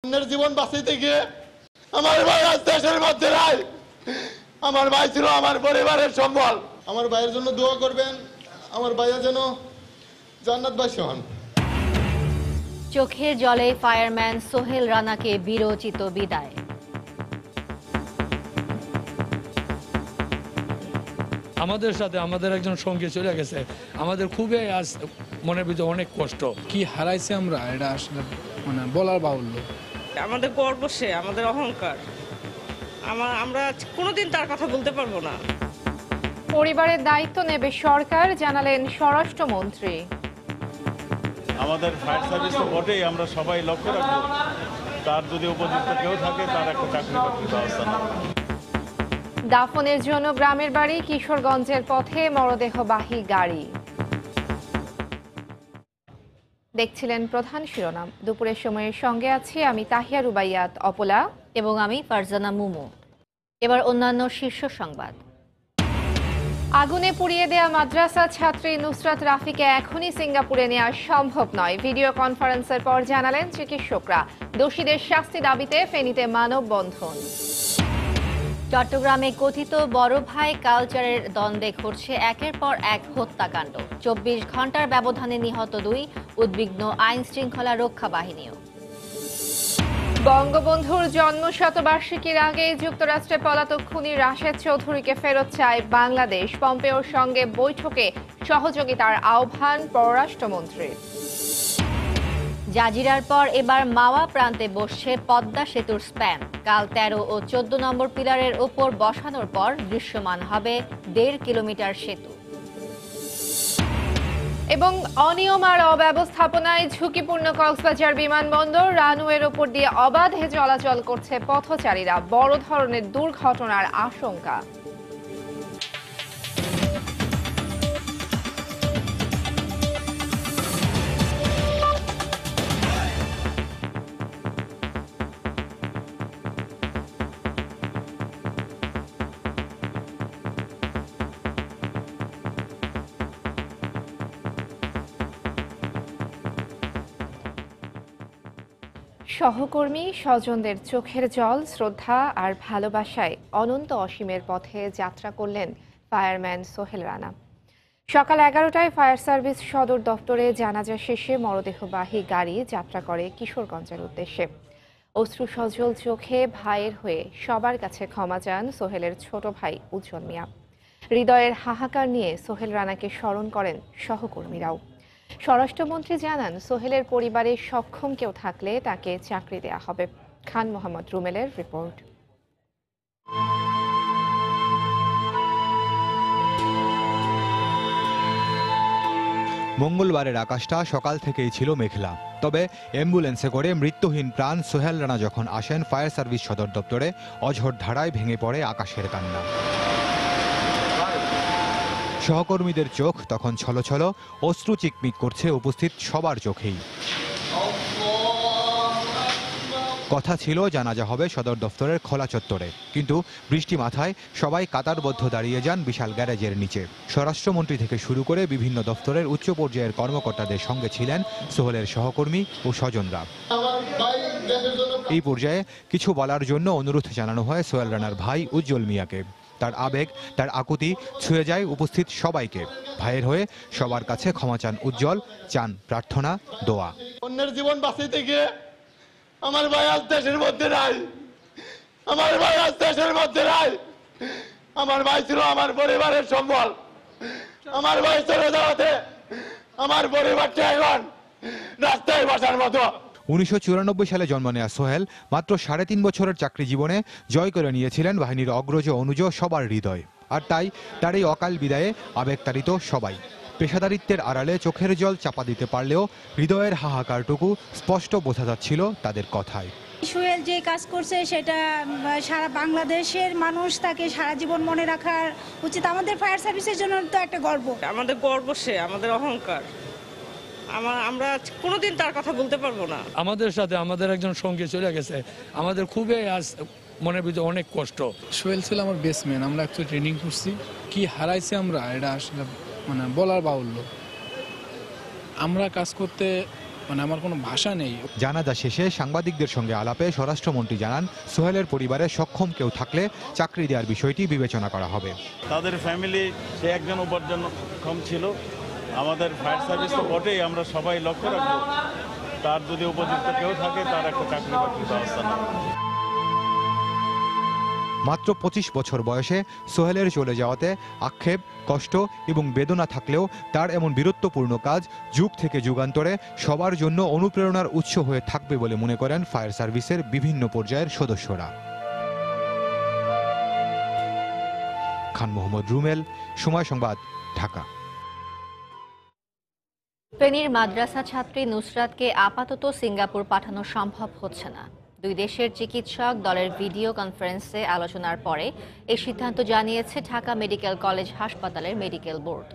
অন্যের জীবন বাঁচাইতে গিয়ে আমার ভাই আজ দেশের মধ্যে নাই। আমার ভাই ছিল আমার পরিবারের সম্বল। আমার ভাইয়ের জন্য দোয়া করবেন, আমার ভাইয়া যেন জান্নাতবাসী হন। চোখের জলে ফায়ারম্যান সোহেল রানাকে বীরোচিত বিদায়। আমাদের সাথে আমাদের একজন সঙ্গী চলে গেছে, আমাদের খুবই আজ মনের ভিতরে অনেক কষ্ট। কি হারাইছে আমরা, এটা আসলে বলার বাহুল্য। আমাদের গর্ব, সে আমাদের অহংকার। আমরা কোনোদিন তার কথা বলতে পারবো না। পরিবারের দায়িত্ব নেবে সরকার, জানালেন স্বরাষ্ট্রমন্ত্রী। আমাদের ফায়ার সার্ভিস তো বটেই, আমরা সবাই লক্ষ্য রাখবো তার যদি উপযুক্ত কেউ থাকে তার একটা চাকরি বাকরির ব্যবস্থা না। দাফনের জন্য গ্রামের বাড়ি কিশোরগঞ্জের পথে মরদেহবাহী গাড়ি। দেখছিলেন প্রধান শিরোনাম। দুপুরের সময়ের সঙ্গে আছি আমি তাহিয়া রুবাইয়াত অপলা এবং আমি ফারজানা মুমু। এবার অন্যান্য শীর্ষ সংবাদ। আগুনে পুড়িয়ে দেয়া মাদ্রাসা ছাত্রী নুসরাত রাফিকে এখনই সিঙ্গাপুরে নেওয়া সম্ভব নয়, ভিডিও কনফারেন্সের পর জানালেন চিকিৎসকরা। দোষীদের শাস্তি দাবিতে ফেনীতে মানববন্ধন। চট্টগ্রামে কথিত বড় ভাই কালচারের দ্বন্দ্বে ঘটছে একের পর এক হত্যাকাণ্ড। 24 ঘন্টার ব্যবধানে নিহত 2, উদ্বিগ্ন আইন শৃঙ্খলা রক্ষা বাহিনীও। বঙ্গবন্ধুর জন্ম শতবার্ষিকীর আগে যুক্তরাষ্ট্রে পলাতক খুনি রাশেদ চৌধুরীকে ফেরত চায় বাংলাদেশ। পম্পেওর সঙ্গে বৈঠকে সহযোগিতার আহ্বান পররাষ্ট্রমন্ত্রীর। জাজিরার পর এবার মাওয়া প্রান্তে বসছে পদ্মা সেতুর স্প্যান। কাল 13 ও 14 নম্বর পিলারের ওপর বসানোর পর দৃশ্যমান হবে 1.5 কিলোমিটার সেতু। এবং অনিয়ম আর অব্যবস্থাপনায় ঝুঁকিপূর্ণ কক্সবাজার বিমানবন্দর, রানওয়ের ওপর দিয়ে অবাধে চলাচল করছে পথচারীরা। বড় ধরনের দুর্ঘটনার আশঙ্কা। সহকর্মী স্বজনদের চোখের জল, শ্রদ্ধা আর ভালোবাসায় অনন্ত অসীমের পথে যাত্রা করলেন ফায়ারম্যান সোহেল রানা। সকাল 11টায় ফায়ার সার্ভিস সদর দপ্তরে জানাজা শেষে মরদেহবাহী গাড়ি যাত্রা করে কিশোরগঞ্জের উদ্দেশ্যে। অশ্রুসজল চোখে ভাইয়ের হয়ে সবার কাছে ক্ষমা চান সোহেলের ছোট ভাই উজ্জ্বল মিয়া। হৃদয়ের হাহাকার নিয়ে সোহেল রানাকে স্মরণ করেন সহকর্মীরাও। স্বরাষ্ট্রমন্ত্রী জানান, সোহেলের পরিবারে সক্ষম কেউ থাকলে তাকে চাকরি দেয়া হবে। খান মোহাম্মদ রুমেলের রিপোর্ট। মঙ্গলবারের আকাশটা সকাল থেকেই ছিল মেঘলা, তবে অ্যাম্বুলেন্সে করে মৃত্যুহীন প্রাণ সোহেল রানা যখন আসেন ফায়ার সার্ভিস সদর দপ্তরে, অঝোর ধারায় ভেঙে পড়ে আকাশের কান্না। সহকর্মীদের চোখ তখন ছলছল, অশ্রু চিকমিক করছে উপস্থিত সবার চোখেই। কথা ছিল জানাজা হবে সদর দফতরের খোলা চত্বরে, কিন্তু বৃষ্টি মাথায় সবাই কাতারবদ্ধ দাঁড়িয়ে যান বিশাল গ্যারেজের নিচে। স্বরাষ্ট্রমন্ত্রী থেকে শুরু করে বিভিন্ন দফতরের উচ্চ পর্যায়ের কর্মকর্তাদের সঙ্গে ছিলেন সোহেলের সহকর্মী ও স্বজনরা। এই পর্যায়ে কিছু বলার জন্য অনুরোধ জানানো হয় সোহেল রানার ভাই উজ্জ্বল মিয়াকে। তার আবেগ, তার আকুতি ছুঁয়ে যায় উপস্থিত সবাইকে। ভাইয়ের হয়ে সবার কাছে ক্ষমা চান উজ্জ্বল, চান প্রার্থনা, দোয়া। অন্যের জীবন বাঁচাইতে গিয়ে আমার ভাই আজ দেশের মধ্যে নাই। আমার ভাই আজ দেশের মধ্যে নাই। আমার ভাই ছিল আমার পরিবারের সম্বল। আমার ভাই চলে যাওয়াতে আমার পরিবারটা এখন রাস্তায় বসার মতো। 1994 সালে জন্ম নেয়া সোহেল মাত্র 3.5 বছরের চাকরি জীবনে জয় করে নিয়েছিলেন বাহিনীর অগ্রজ অনুজ সবার হৃদয়। আর তাই তার এই অকাল বিদায়ে আবেগতাড়িত সবাই। পেশাদারিত্বের আড়ালে চোখের জল চাপা দিতে পারলেও হৃদয়ের হাহাকারটুকু স্পষ্ট বোঝা যাচ্ছিল তাদের কথায়। সোহেল যে কাজ করছে সেটা সারা বাংলাদেশের মানুষ তাকে সারা জীবন মনে রাখার উচিত। আমাদের ফায়ার সার্ভিসের জন্য তো একটা গর্ব। আমাদের গর্ব, সে আমাদের অহংকার। আমরা কোনোদিন তার কথা বলতে পারবো না। আমাদের সাথে আমাদের একজন সঙ্গী চলে গেছে, আমাদের খুবই আজ মনের ভিতরে অনেক কষ্ট। সোহেল ছিল আমার বেস্টম্যান, আমরা একটু ট্রেনিং করছি। কি হারাইছে আমরা, এটা আসলে বলার বাহুল্য। আমরা কাজ করতে মানে আমার কোনো ভাষা নেই। জানাজা শেষে সাংবাদিকদের সঙ্গে আলাপে স্বরাষ্ট্রমন্ত্রী জানান, সোহেলের পরিবারে সক্ষম কেউ থাকলে চাকরি দেওয়ার বিষয়টি বিবেচনা করা হবে। তাদের ফ্যামিলি সে একজন উপার্জনক্ষম ছিল। আমাদের ফায়ার সার্ভিস তো বটেই, আমরা সবাই লক্ষ্য রাখবো তার যদি উপযুক্ত কেউ থাকে তার একটা চাকরি বাকরির ব্যবস্থা নেওয়া। মাত্র 25 বছর বয়সে সোহেলের চলে যাওয়াতে আক্ষেপ, কষ্ট এবং বেদনা থাকলেও তার এমন বীরত্বপূর্ণ কাজ যুগ থেকে যুগান্তরে সবার জন্য অনুপ্রেরণার উৎস হয়ে থাকবে বলে মনে করেন ফায়ার সার্ভিসের বিভিন্ন পর্যায়ের সদস্যরা। খান মোহাম্মদ রুমেল, সময় সংবাদ, ঢাকা। ফেনীর মাদ্রাসা ছাত্রী নুসরাতকে আপাতত সিঙ্গাপুর পাঠানো সম্ভব হচ্ছে না। দুই দেশের চিকিৎসক দলের ভিডিও কনফারেন্সে আলোচনার পরে এই সিদ্ধান্ত জানিয়েছে ঢাকা মেডিকেল কলেজ হাসপাতালের মেডিকেল বোর্ড।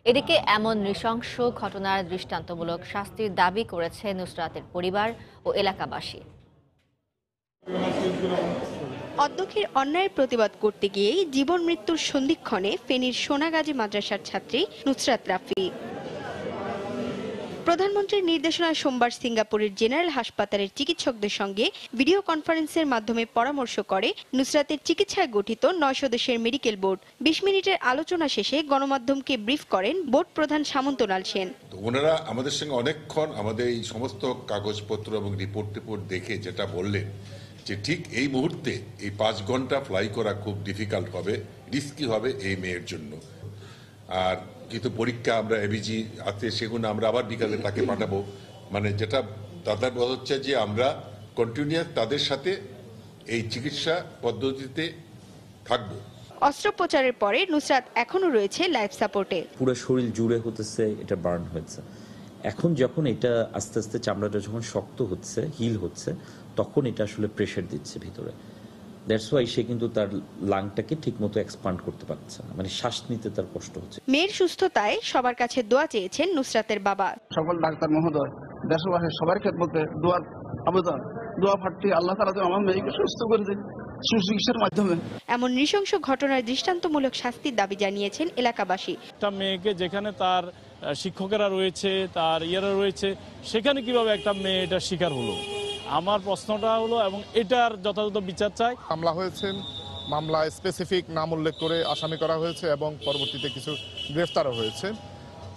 এদিকে এমন নৃশংস ঘটনার দৃষ্টান্তমূলক শাস্তির দাবি করেছে নুসরাতের পরিবার ও এলাকাবাসী। অধ্যক্ষের অন্যায়ের প্রতিবাদ করতে গিয়েই জীবন মৃত্যুর সন্ধিক্ষণে ফেনীর সোনাগাজী মাদ্রাসার ছাত্রী নুসরাত রাফি। প্রধানমন্ত্রীর নির্দেশনায় সোমবার সিঙ্গাপুরের জেনারেল হাসপাতালের চিকিৎসকদের সঙ্গে ভিডিও কনফারেন্সের মাধ্যমে পরামর্শ করে নুসরাতের চিকিৎসায় গঠিত 9 সদস্যের মেডিকেল বোর্ড। 20 মিনিটের আলোচনা শেষে গণমাধ্যমকে ব্রিফ করেন বোর্ড প্রধান সামন্তলাল সেন। ওনারা আমাদের সঙ্গে অনেকক্ষণ আমাদের এই সমস্ত কাগজপত্র এবং রিপোর্ট দেখে যেটা বললেন যে ঠিক এই মুহূর্তে এই 5 ঘন্টা ফ্লাই করা খুব ডিফিকাল্ট হবে, রিস্কি হবে এই মেয়ের জন্য। আর কিন্তু পরীক্ষা আমরা এবিজি আছে, সেগুলো আমরা আবার বিকালে তাকে পাঠাবো। মানে যেটা তাদের বলা হচ্ছে যে আমরা কন্টিনিউয়াস তাদের সাথে এই চিকিৎসা পদ্ধতিতে থাকবো। অস্ত্রোপচারের পরে নুসরাত এখনো রয়েছে লাইফ সাপোর্টে। পুরো শরীর জুড়ে হতেছে, এটা বার্ন হয়েছে। এখন যখন এটা আস্তে আস্তে চামড়াটা যখন শক্ত হচ্ছে, হিল হচ্ছে, তখন এটা আসলে প্রেশার দিচ্ছে ভিতরে। দ্যাটস ওয়াই সে কিন্তু তার লাংটাকে ঠিকমতো এক্সপান্ড করতে পারছে না, মানে শ্বাস নিতে তার কষ্ট হচ্ছে। মেয়ের সুস্থতায় সবার কাছে দোয়া চেয়েছেন নুসরাতের বাবা। সকল ডাক্তার মহোদয়, দেশবাসীর সবার ক্ষেত্রে দোয়ার আবেদন, দোয়া প্রার্থী আল্লাহ তাআলা যেন আমার মেয়েকে সুস্থ করে দেন সুচিকিৎসার মাধ্যমে। এমন নৃশংস ঘটনার দৃষ্টান্তমূলক শাস্তির দাবি জানিয়েছেন এলাকাবাসী। একটা মেয়েকে যেখানে তার শিক্ষকেরা রয়েছে, তার ইয়েরা রয়েছে, সেখানে কিভাবে একটা মেয়ে এটা শিকার হলো? আমার প্রশ্নটা হলো, এবং এটার যথাযথ বিচার চাই। মামলা হয়েছে, মামলায় স্পেসিফিক নাম উল্লেখ করে আসামি করা হয়েছে এবং পরবর্তীতে কিছু গ্রেফতারও হয়েছে।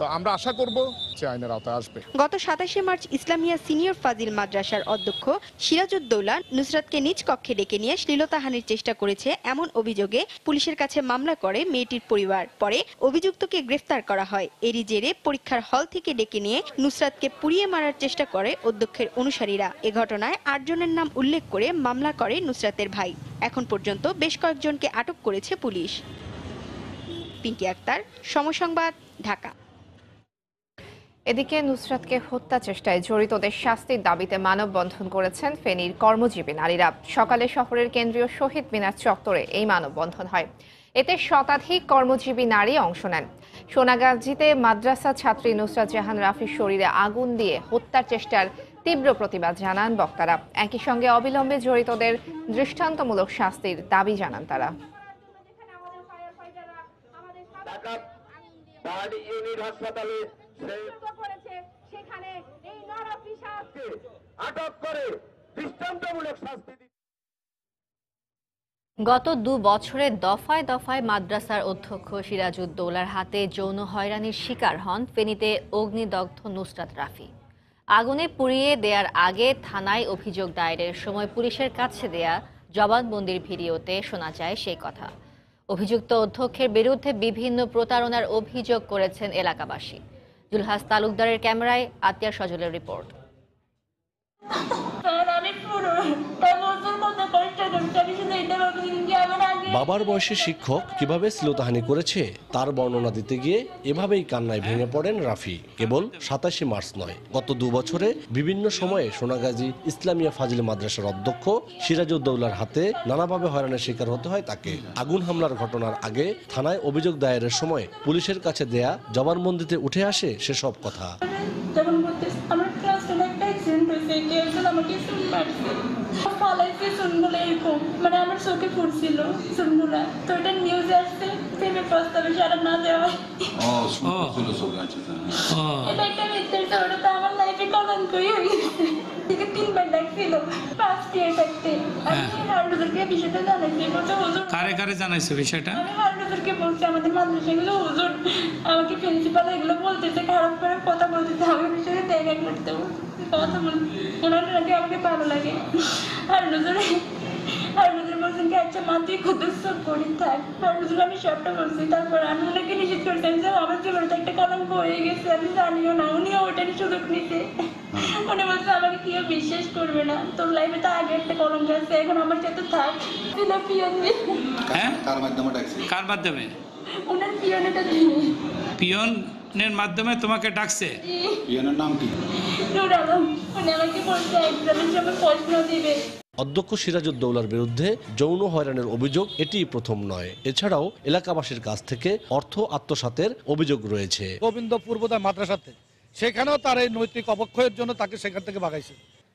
তো আমরা আশা করব যে আইনের আওতায় আসবে। গত 27শে মার্চ ইসলামিয়া সিনিয়র ফাজিল মাদ্রাসার অধ্যক্ষ সিরাজউদ্দৌলা নুসরাতকে নিজ কক্ষে ডেকে নিয়ে শ্লীলতাহানির চেষ্টা করেছে এমন অভিযোগে পুলিশের কাছে মামলা করে মেয়েটির পরিবার। পরে অভিযুক্তকে গ্রেফতার করা হয়। এরই জেরে পরীক্ষার হল থেকে ডেকে নিয়ে নুসরাতকে পুড়িয়ে মারার চেষ্টা করে অধ্যক্ষের অনুসারীরা। এ ঘটনায় 8 জনের নাম উল্লেখ করে মামলা করে নুসরাতের ভাই। এখন পর্যন্ত বেশ কয়েকজনকে আটক করেছে পুলিশ। পিঙ্কি আক্তার, সময় সংবাদ, ঢাকা। এদিকে নুসরাতকে হত্যা চেষ্টায় জড়িতদের শাস্তির দাবিতে মানববন্ধন করেছেন ফেনীর কর্মজীবী নারীরা। সকালে শহরের কেন্দ্রীয় শহীদ মিনার চত্বরে এই মানববন্ধন হয়। এতে শতাধিক কর্মজীবী নারী অংশ নেন। সোনাগাজীতে মাদ্রাসা ছাত্রী নুসরাত জাহান রাফির শরীরে আগুন দিয়ে হত্যার চেষ্টার তীব্র প্রতিবাদ জানান বক্তারা। একই সঙ্গে অবিলম্বে জড়িতদের দৃষ্টান্তমূলক শাস্তির দাবি জানান তারা। গত 2 বছরে দফায় দফায় মাদ্রাসার অধ্যক্ষ সিরাজউদ্দৌলার হাতে যৌন হয়রানির শিকার হন ফেনীতে অগ্নিদগ্ধ নুসরাত রাফি। আগুনে পুড়িয়ে দেওয়ার আগে থানায় অভিযোগ দায়েরের সময় পুলিশের কাছে দেয়া জবানবন্দির ভিডিওতে শোনা যায় সেই কথা। অভিযুক্ত অধ্যক্ষের বিরুদ্ধে বিভিন্ন প্রতারণার অভিযোগ করেছেন এলাকাবাসী। জুলহাস তালুকদারের ক্যামেরায় আতিয়ার সজলের রিপোর্ট। বাবার বয়সী শিক্ষক কিভাবে শ্লীলতাহানি করেছে তার বর্ণনা দিতে গিয়ে এভাবেই কান্নায় ভেঙে পড়েন রাফি। কেবল 27শে মার্চ নয়, গত 2 বছরে বিভিন্ন সময়ে সোনাগাজী ইসলামিয়া ফাজিল মাদ্রাসার অধ্যক্ষ সিরাজউদ্দৌলার হাতে নানাভাবে হয়রানির শিকার হতে হয় তাকে। আগুন হামলার ঘটনার আগে থানায় অভিযোগ দায়েরের সময় পুলিশের কাছে দেয়া জবানবন্দিতে উঠে আসে সেসব কথা। চুনগুলো এরকম মানে আমার চোখে ফুটছিল চুনগুলা, তো এটা নিউজে আসছে প্রেমের প্রস্তাবে সারা না দেওয়া। এটা একটা মিথ্যের ওটা তো আমার লাইফে কলঙ্কই হয়ে গেছে। 3বার ডাকছিল ফার্স্ট ইয়ার থাকতে। আমি হারুদেরকে বিষয়টা জানাইছি, বলছে হুজুর কারে কারে জানাইছে বিষয়টা? আমি হারুদেরকে বলছি আমাদের মাদ্রাসাগুলো হুজুর আমাকে প্রিন্সিপাল এগুলো বলতেছে, খারাপ করে কথা বলতেছে, আমি বিষয়ে দেখা করতে কথা বল ওনার নাকি আমাকে ভালো লাগে। হারুদের বলছেন কি আচ্ছা মা তুই খুদুস করি থাক। হারুদের আমি সবটা বলছি, তারপর আমি ওনাকে নিষেধ করতাম যে আমার জীবনে একটা কলঙ্ক হয়ে গেছে, আমি জানিও না, উনিও ওটারই সুযোগ নিতে। উনি বলছে আমাকে কেউ বিশ্বাস করবে না, তোর লাইফে তো আগে একটা কলঙ্ক আছে, এখন আমার সাথে থাক। পিয়ন হ্যাঁ কার মাধ্যমে? ওনার পিয়নটা দিয়ে পিয়নের মাধ্যমে তোমাকে ডাকছে? পিয়নের নাম কি? নূর আলম। উনি আমাকে বলছে এক্সামের সময় প্রশ্ন দিবে। অধ্যক্ষ সিরাজউদ্দৌলার বিরুদ্ধে যৌন হয়রানির অভিযোগ এটি প্রথম নয়। এছাড়াও এলাকাবাসীর কাছ থেকে অর্থ আত্মসাতের অভিযোগ রয়েছে। গোবিন্দ পূর্বদা মাদ্রাসাতে সেখানেও তার এই নৈতিক অবক্ষয়ের জন্য তাকে সেখান থেকে ভাগাইছে।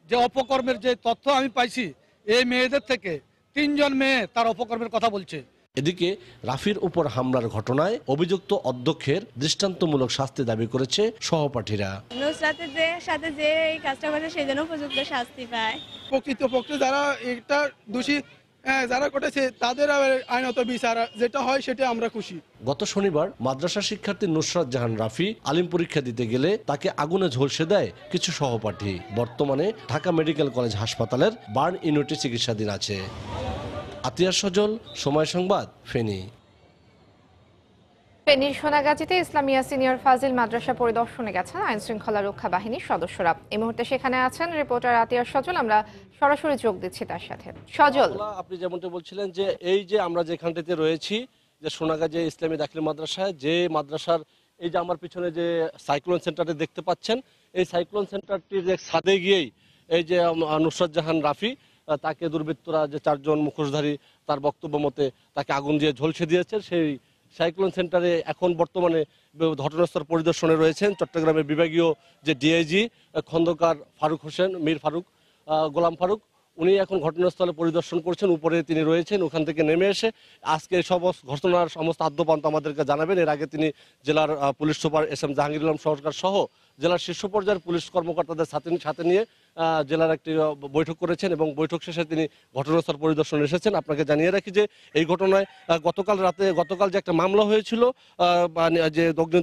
যে অপকর্মের যে তথ্য আমি পাইছি, এই মেয়েদের থেকে 3 জন মেয়ে তার অপকর্মের কথা বলছে। এদিকে রাফির উপর হামলার ঘটনায় অভিযুক্ত অধ্যক্ষের দৃষ্টান্তমূলক শাস্তি দাবি করেছে সহপাঠীরা। নুসরাতের সাথে যে এই কাজটা করেছে সেই জন্য উপযুক্ত শাস্তি পায়। প্রকৃতপক্ষে যারা এটা দোষী যারা করেছে তাদের আইনত বিচার যেটা হয় সেটা আমরা খুশি। গত শনিবার মাদ্রাসা শিক্ষার্থী নুসরাত জাহান রাফি আলিম পরীক্ষা দিতে গেলে তাকে আগুনে ঝলসে দেয় কিছু সহপাঠী। বর্তমানে ঢাকা মেডিকেল কলেজ হাসপাতালের বার্ন ইউনিটে চিকিৎসাধীন আছে। আতিয়ার সজল, সময় সংবাদ, ফেনী। ফেনীর সোনাগাজীতে ইসলামিয়া সিনিয়র ফাজিল মাদ্রাসা পরিদর্শনে গেছেন আইন শৃঙ্খলা রক্ষা বাহিনীর সদস্যরা। এই মুহূর্তে সেখানে আছেন রিপোর্টার আতিয়ার সজল, আমরা সরাসরি যোগ দিচ্ছি তার সাথে। সজল, আপনি যেমনটা বলছিলেন যে এই যে আমরা যেখানটিতে রয়েছি যে সোনাগাজী ইসলামী দাখিল মাদ্রাসায়, যে মাদ্রাসার এই যে আমার পিছনে যে সাইক্লোন সেন্টারটি দেখতে পাচ্ছেন, এই সাইক্লোন সেন্টারটির যে ছাদে গিয়েই এই যে নুসরাত জাহান রাফি তাকে দুর্বৃত্তরা যে 4 জন মুখোশধারী তার বক্তব্য মতে তাকে আগুন দিয়ে ঝলসে দিয়েছে। সেই সাইক্লোন সেন্টারে এখন বর্তমানে ঘটনাস্থল পরিদর্শনে রয়েছেন চট্টগ্রামের বিভাগীয় যে ডিআইজি খন্দকার ফারুক হোসেন, মীর ফারুক, গোলাম ফারুক, উনি এখন ঘটনাস্থলে পরিদর্শন করছেন। উপরে তিনি রয়েছেন, ওখান থেকে নেমে এসে আজকে সমস্ত ঘটনার সমস্ত আদ্যপান্ত আমাদেরকে জানাবেন। এর আগে তিনি জেলার police super SM Jahangir Alam Sarkar সহ জেলার শীর্ষ পর্যায়ের পুলিশ কর্মকর্তাদের সাথে নিয়ে জেলার একটি বৈঠক করেছেন এবং বৈঠক শেষে তিনি ঘটনাস্থল পরিদর্শনে এসেছেন। আপনাকে জানিয়ে রাখি যে এই ঘটনায় গতকাল যে একটা মামলা হয়েছিল, যে দগ্ধ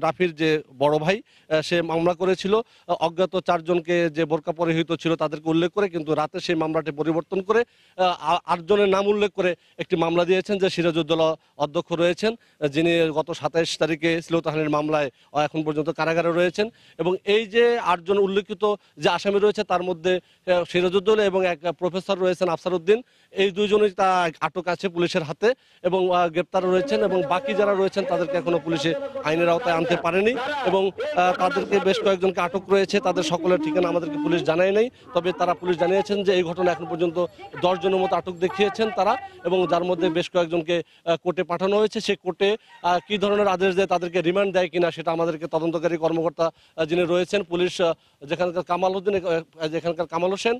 রাফির যে বড় ভাই সে মামলা করেছিল অজ্ঞাত 4 জনকে যে বোরকা পরিহিত ছিল তাদেরকে উল্লেখ করে, কিন্তু রাতে সেই মামলাটি পরিবর্তন করে 8 জনের নাম উল্লেখ করে একটি মামলা দিয়েছেন যে সিরাজউদ্দৌলা অধ্যক্ষ রয়েছেন, যিনি গত 27 তারিখে শ্লীলতাহানির মামলায় এখন পর্যন্ত কারাগারে রয়েছেন। এবং এই যে 8 জন উল্লেখিত যে আসামি রয়েছে তার মধ্যে সিরাজউদ্দৌলা এবং এক প্রফেসর রয়েছেন আফসার উদ্দিন, এই 2 জনই তা আটক আছে পুলিশের হাতে এবং গ্রেপ্তার রয়েছেন। এবং বাকি যারা রয়েছেন তাদেরকে এখনো পুলিশে আইনের আওতায় আনতে পারেনি এবং তাদেরকে বেশ কয়েকজনকে আটক রয়েছে। তাদের সকলের ঠিকানা আমাদেরকে পুলিশ জানায় নেই, তবে তারা পুলিশ জানিয়েছেন যে এই ঘটনা এখন পর্যন্ত 10 জনের মতো আটক দেখিয়েছেন তারা, এবং যার মধ্যে বেশ কয়েকজনকে কোর্টে পাঠানো হয়েছে। সে কোর্টে কি ধরনের আদেশ দেয়, তাদেরকে রিমান্ড দেয় কিনা সেটা আমাদেরকে তদন্তকারী কর্মকর্তা যিনি রয়েছেন পুলিশ যেখানকার কামাল হোসেন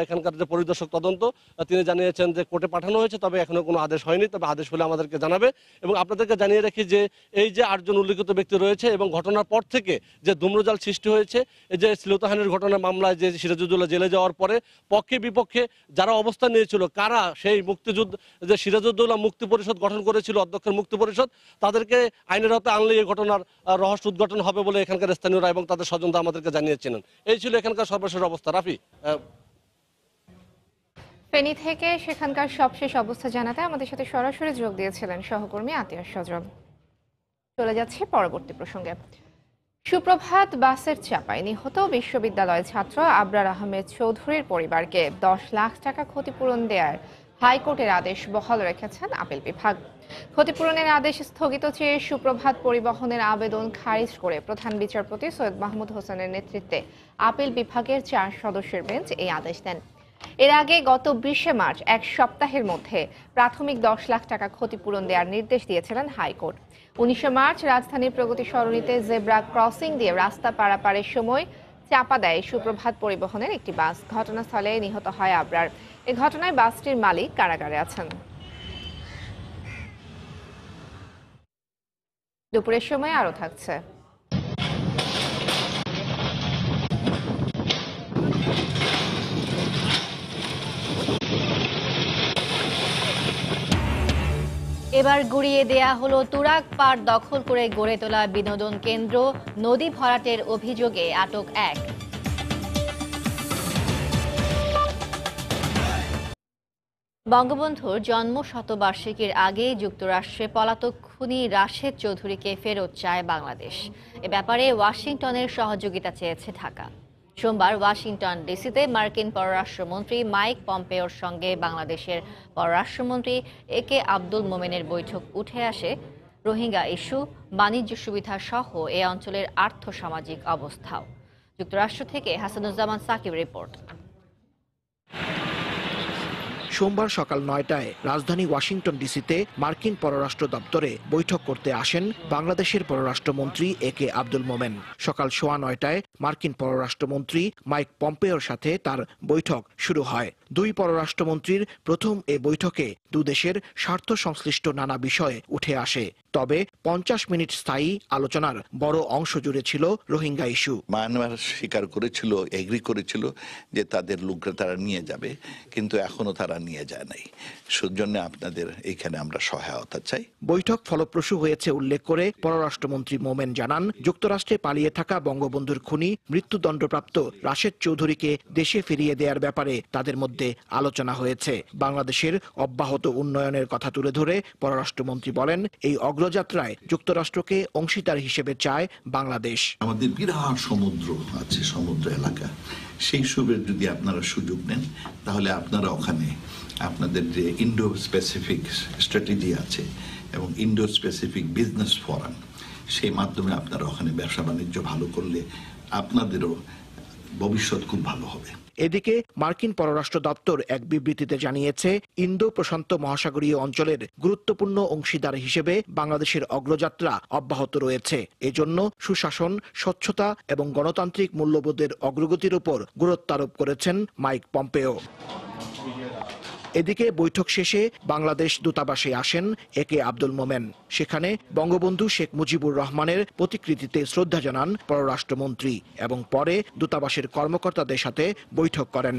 এখানকার যে পরিদর্শক তদন্ত, তিনি জানিয়েছেন যে কোর্টে পাঠানো হয়েছে, তবে এখনো কোনো আদেশ হয়নি, তবে আদেশ হলে আমাদেরকে জানাবে। এবং আপনাদেরকে জানিয়ে রাখি যে এই যে 8 জন উল্লেখিত ব্যক্তি রয়েছে এবং ঘটনার পর থেকে যে ধূম্রজাল সৃষ্টি হয়েছে, এই যে শ্লীলতাহানির ঘটনার মামলায় যে সিরাজউদ্দৌলা জেলে যাওয়ার পরে পক্ষে বিপক্ষে যারা অবস্থান নিয়েছিল, কারা সেই মুক্তিযুদ্ধ যে সিরাজউদ্দৌলা মুক্তি পরিষদ গঠন করেছিল, অধ্যক্ষের মুক্তি পরিষদ, তাদেরকে আইনের আওতায় আনলে এই ঘটনার রহস্য উদ্ঘাটন হবে বলে এখানকার স্থানীয়রা এবং তাদের স্বজনরা আমাদেরকে জানিয়েছিলেন। এই ছিল এখানকার সর্বশেষ অবস্থা। রাফি, ফেনী থেকে সেখানকার সবশেষ অবস্থা জানাতে আমাদের সাথে সরাসরি যোগ দিয়েছিলেন সহকর্মী আতিয়ার সজল। চলে যাচ্ছে পরবর্তী প্রসঙ্গে। সুপ্রভাত বাসের চাপায় নিহত বিশ্ববিদ্যালয় ছাত্র আবরার আহমেদ চৌধুরীর পরিবারকে 10 লাখ টাকা ক্ষতিপূরণ দেওয়ার হাইকোর্টের আদেশ বহাল রেখেছেন আপিল বিভাগ। ক্ষতিপূরণের আদেশ স্থগিত চেয়ে সুপ্রভাত পরিবহনের আবেদন খারিজ করে প্রধান বিচারপতি সৈয়দ মাহমুদ হোসেনের নেতৃত্বে আপিল বিভাগের 4 সদস্যের বেঞ্চ এই আদেশ দেন। এর আগে গত 20 মার্চ 1 সপ্তাহের মধ্যে প্রাথমিক 10 লাখ টাকা ক্ষতিপূরণ দেওয়ার নির্দেশ দিয়েছিলেন হাইকোর্ট। 19 মার্চ রাজধানীর প্রগতি সরণিতে জেব্রা ক্রসিং দিয়ে রাস্তা পারাপারের সময় চাপা দেয় সুপ্রভাত পরিবহনের একটি বাস। ঘটনাস্থলে নিহত হয় আবরার। এ ঘটনায় বাসটির মালিক কারাগারে আছেন। দুপুরের সময় আরও থাকছে। এবার গুড়িয়ে দেয়া হলো তুরাগ পাড় দখল করে গড়ে তোলা বিনোদন কেন্দ্র। নদী ভরাটের অভিযোগে আটক এক। বঙ্গবন্ধুর জন্ম শতবার্ষিকীর আগে যুক্তরাষ্ট্রে পলাতক খুনি রাশেদ চৌধুরীকে ফেরত চায় বাংলাদেশ। এ ব্যাপারে ওয়াশিংটনের সহযোগিতা চেয়েছে ঢাকা। সোমবার ওয়াশিংটন ডিসিতে মার্কিন পররাষ্ট্রমন্ত্রী মাইক পম্পেওর সঙ্গে বাংলাদেশের পররাষ্ট্রমন্ত্রী একে আব্দুল মোমেনের বৈঠক উঠে আসে রোহিঙ্গা ইস্যু, বাণিজ্য সুবিধা সহ এ অঞ্চলের আর্থসামাজিক অবস্থাও। যুক্তরাষ্ট্র থেকে হাসানুজ্জামান সাকিব রিপোর্ট। সোমবার সকাল ৯টায় রাজধানী ওয়াশিংটন ডিসিতে মার্কিন পররাষ্ট্র দপ্তরে বৈঠক করতে আসেন বাংলাদেশের পররাষ্ট্রমন্ত্রী একে আব্দুল মোমেন। সকাল ৯:১৫টায় মার্কিন পররাষ্ট্রমন্ত্রী মাইক পম্পেওর সাথে তার বৈঠক শুরু হয়। দুই পররাষ্ট্রমন্ত্রীর প্রথম এ বৈঠকে দুদেশের স্বার্থ সংশ্লিষ্ট নানা বিষয়ে উঠে আসে। তবে ৫০ মিনিট স্থায়ী আলোচনার বড় অংশ জুড়ে ছিল রোহিঙ্গা ইস্যু। মায়ানমার স্বীকার করেছিল, এগ্রি করেছিল যে তাদের লোকরা তারা নিয়ে যাবে, কিন্তু এখনো তারা নিয়ে যায় নাই। সেজন্য আপনাদের এইখানে আমরা সহায়তা চাই। বৈঠক ফলপ্রসূ হয়েছে উল্লেখ করে পররাষ্ট্রমন্ত্রী মোমেন জানান, যুক্তরাষ্ট্রে পালিয়ে থাকা বঙ্গবন্ধুর খুনি মৃত্যুদণ্ডপ্রাপ্ত রাশেদ চৌধুরীকে দেশে ফিরিয়ে দেওয়ার ব্যাপারে তাদের মধ্যে আলোচনা হয়েছে। বাংলাদেশের অব্যাহত উন্নয়নের কথা তুলে ধরে পররাষ্ট্রমন্ত্রী বলেন, এই অগ্রযাত্রায় যুক্তরাষ্ট্রকে অংশীদার হিসেবে চায় বাংলাদেশ। আমাদের বিরাট সমুদ্র আছে, সমুদ্র এলাকা, সেই সবের যদি আপনারা সুযোগ নেন তাহলে আপনারা ওখানে আপনাদের যে ইন্ডো স্পেসিফিক স্ট্র্যাটেজি আছে এবং ইন্ডো স্পেসিফিক বিজনেস ফোরাম, সেই মাধ্যমে আপনারা ওখানে ব্যবসা বাণিজ্য ভালো করলে আপনাদেরও ভবিষ্যৎ খুব ভালো হবে। এদিকে মার্কিন পররাষ্ট্র দপ্তর এক বিবৃতিতে জানিয়েছে, ইন্দো প্রশান্ত মহাসাগরীয় অঞ্চলের গুরুত্বপূর্ণ অংশীদার হিসেবে বাংলাদেশের অগ্রযাত্রা অব্যাহত রয়েছে। এজন্য সুশাসন, স্বচ্ছতা এবং গণতান্ত্রিক মূল্যবোধের অগ্রগতির উপর গুরুত্ব আরোপ করেছেন মাইক পম্পেও। এদিকে বৈঠক শেষে বাংলাদেশ দূতাবাসে আসেন একে আব্দুল মোমেন। সেখানে বঙ্গবন্ধু শেখ মুজিবুর রহমানের প্রতিকৃতিতে শ্রদ্ধা জানান পররাষ্ট্রমন্ত্রী এবং পরে দূতাবাসের কর্মকর্তাদের সাথে বৈঠক করেন।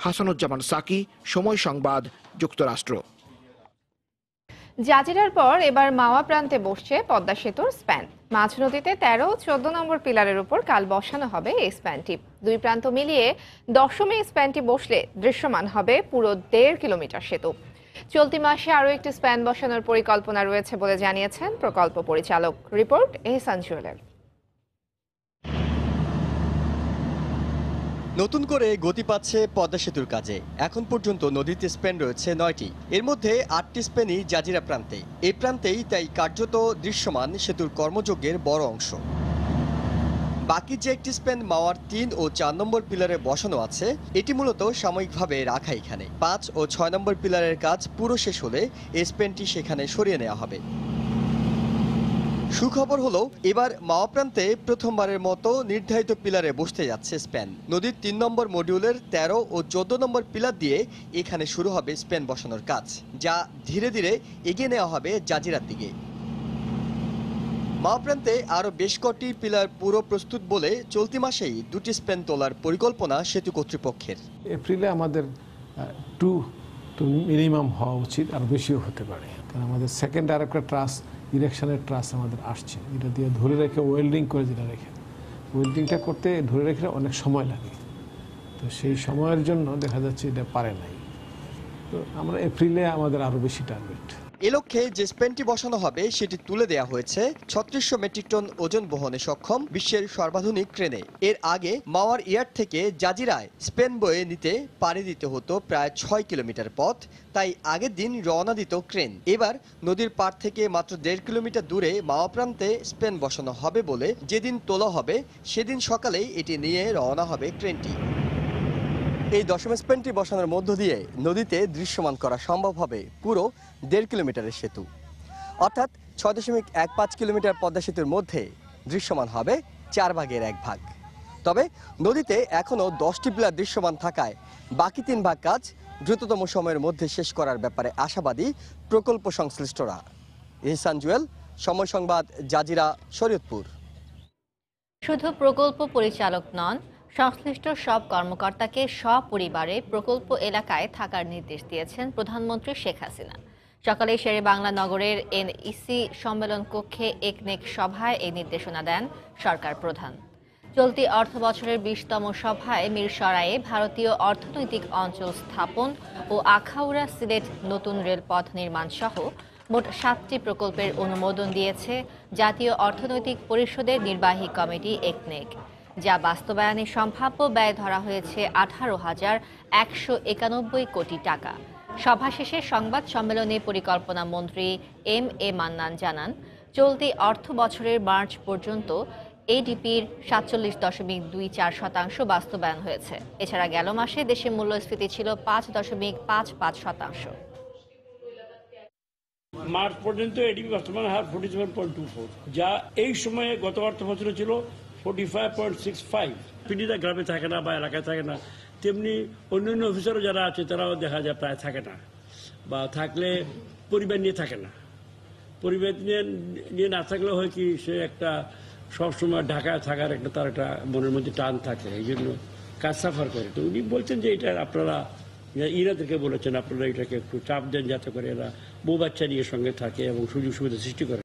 হাসানুজ্জামান সাকি, সময় সংবাদ, যুক্তরাষ্ট্র। জাজিরার পর এবার মাওয়া প্রান্তে বসছে পদ্মা সেতুর স্প্যান। মাঝ নদীতে ১৩ ও ১৪ নম্বর পিলারের উপর কাল বসানো হবে এই স্প্যানটি। দুই প্রান্ত মিলিয়ে ১০মে স্প্যানটি বসলে দৃশ্যমান হবে পুরো ১.৫ কিলোমিটার সেতু। চলতি মাসে আরও একটি স্প্যান বসানোর পরিকল্পনা রয়েছে বলে জানিয়েছেন প্রকল্প পরিচালক। রিপোর্ট এহসান জুয়েলের। নতুন করে গতি পাচ্ছে পদ্মা সেতুর কাজে। এখন পর্যন্ত নদীতে স্প্যান রয়েছে ৯টি, এর মধ্যে ৮টি স্প্যানই জাজিরা প্রান্তে। এই প্রান্তেই তাই কার্যত দৃশ্যমান সেতুর কর্মযজ্ঞের বড় অংশ। বাকি যে একটি স্প্যান মাওয়ার ৩ ও ৪ নম্বর পিলারে বসানো আছে, এটি মূলত সাময়িকভাবে রাখা এখানে। ৫ ও ৬ নম্বর পিলারের কাজ পুরো শেষ হলে এই স্প্যানটি সেখানে সরিয়ে নেওয়া হবে। সুখবর হলো, এবার মাওয়া প্রান্তে প্রথমবারের মতো নির্ধারিত পিলারে বসতে যাচ্ছে স্প্যান। নদীর ৩ নম্বর মডিউলের ১৩ ও ১৪ নম্বর পিলার দিয়ে এখানে শুরু হবে স্প্যান বসানোর কাজ, যা ধীরে ধীরে এগিয়ে নেওয়া হবে জাজিরার দিকে। মাওয়া প্রান্তে আরও বেশ কটি পিলার পুরো প্রস্তুত বলে চলতি মাসেই ২টি স্প্যান তোলার পরিকল্পনা সেতু কর্তৃপক্ষের। এপ্রিলে আমাদের 2 মিনিমাম হওয়া উচিত, আর বেশিও হতে পারে, কারণ আমাদের সেকেন্ড আর একটা ট্রাস, ইরেকশনের ট্রাস আমাদের আসছে। এটা দিয়ে ধরে রেখে ওয়েল্ডিং করে যেটা রেখে, ওয়েল্ডিংটা করতে ধরে রেখে অনেক সময় লাগে। তো সেই সময়ের জন্য দেখা যাচ্ছে এটা পারে নাই। তো আমরা এপ্রিলে আমাদের আরও বেশি টার্গেট। এ লক্ষ্যে যে স্প্যানটি বসানো হবে সেটি তুলে দেওয়া হয়েছে ৩৬০০ মেট্রিক টন ওজন বহনে সক্ষম বিশ্বের সর্বাধুনিক ক্রেনে। এর আগে মাওয়ার ইয়ার্ড থেকে জাজিরায় স্প্যান বয়ে নিতে পাড়ি দিতে হতো প্রায় ৬ কিলোমিটার পথ, তাই আগের দিন রওনা দিত ক্রেন। এবার নদীর পাড় থেকে মাত্র ১.৫ কিলোমিটার দূরে মাওয়া প্রান্তে স্প্যান বসানো হবে বলে যেদিন তোলা হবে সেদিন সকালেই এটি নিয়ে রওনা হবে ক্রেনটি। এই ১০ম স্প্যানটি বসানোর মধ্য দিয়ে নদীতে দৃশ্যমান করা সম্ভব হবে পুরো ১.৫ কিলোমিটারের সেতু, অর্থাৎ ৬.১৫ কিলোমিটার পদ্মা সেতুর মধ্যে দৃশ্যমান হবে ৪ ভাগের ১ ভাগ। তবে নদীতে এখনও 10টি পিলার দৃশ্যমান থাকায় বাকি 3 ভাগ কাজ দ্রুততম সময়ের মধ্যে শেষ করার ব্যাপারে আশাবাদী প্রকল্প সংশ্লিষ্টরা। ইহসান জুয়েল, সময় সংবাদ, জাজিরা, শরীয়তপুর। শুধু প্রকল্প পরিচালক নন, সংশ্লিষ্ট সব কর্মকর্তাকে সপরিবারে প্রকল্প এলাকায় থাকার নির্দেশ দিয়েছেন প্রধানমন্ত্রী শেখ হাসিনা। সকালে শেরেবাংলা নগরের এনইসি সম্মেলন কক্ষে একনেক সভায় এই নির্দেশনা দেন সরকার প্রধান। চলতি অর্থ বছরের 20তম সভায় মিরসরাইয়ে ভারতীয় অর্থনৈতিক অঞ্চল স্থাপন ও আখাউড়া সিলেট নতুন রেলপথ নির্মাণ সহ মোট 7টি প্রকল্পের অনুমোদন দিয়েছে জাতীয় অর্থনৈতিক পরিষদের নির্বাহী কমিটি একনেক, যা বাস্তবায়নে সম্ভাব্য ব্যয় ধরা হয়েছে 18,191 কোটি টাকা। সভা শেষে সংবাদ সম্মেলনে পরিকল্পনা মন্ত্রী এম.এ. মান্নান জানান, চলতি অর্থ বছরের মার্চ পর্যন্ত এডিপির 47.24% বাস্তবায়ন হয়েছে। এছাড়া গেল মাসে দেশে মূল্যস্ফীতি ছিল 5.55%। মার্চ পর্যন্ত এডিপি বাস্তবায়ন হার 47.24, যা এই সময়ে গত অর্থ বছরে ছিল 45.65। পিডিরা গ্রামে থাকে না বা এলাকায় থাকে না, তেমনি অন্যান্য অফিসারও যারা আছে তারাও দেখা যায় প্রায় থাকে না, বা থাকলে পরিবার নিয়ে থাকে না। পরিবার নিয়ে না থাকলে হয় কি, সে একটা সবসময় ঢাকায় থাকার একটা তার একটা মনের মধ্যে টান থাকে, এই জন্য কাজ সাফার করে। তো উনি বলছেন যে এটা আপনারা ইরাদেরকে বলেছেন আপনারা এটাকে একটু চাপ দেন, যাতে করে এরা বউ বাচ্চা নিয়ে সঙ্গে থাকে এবং সুযোগ সুবিধা সৃষ্টি করে।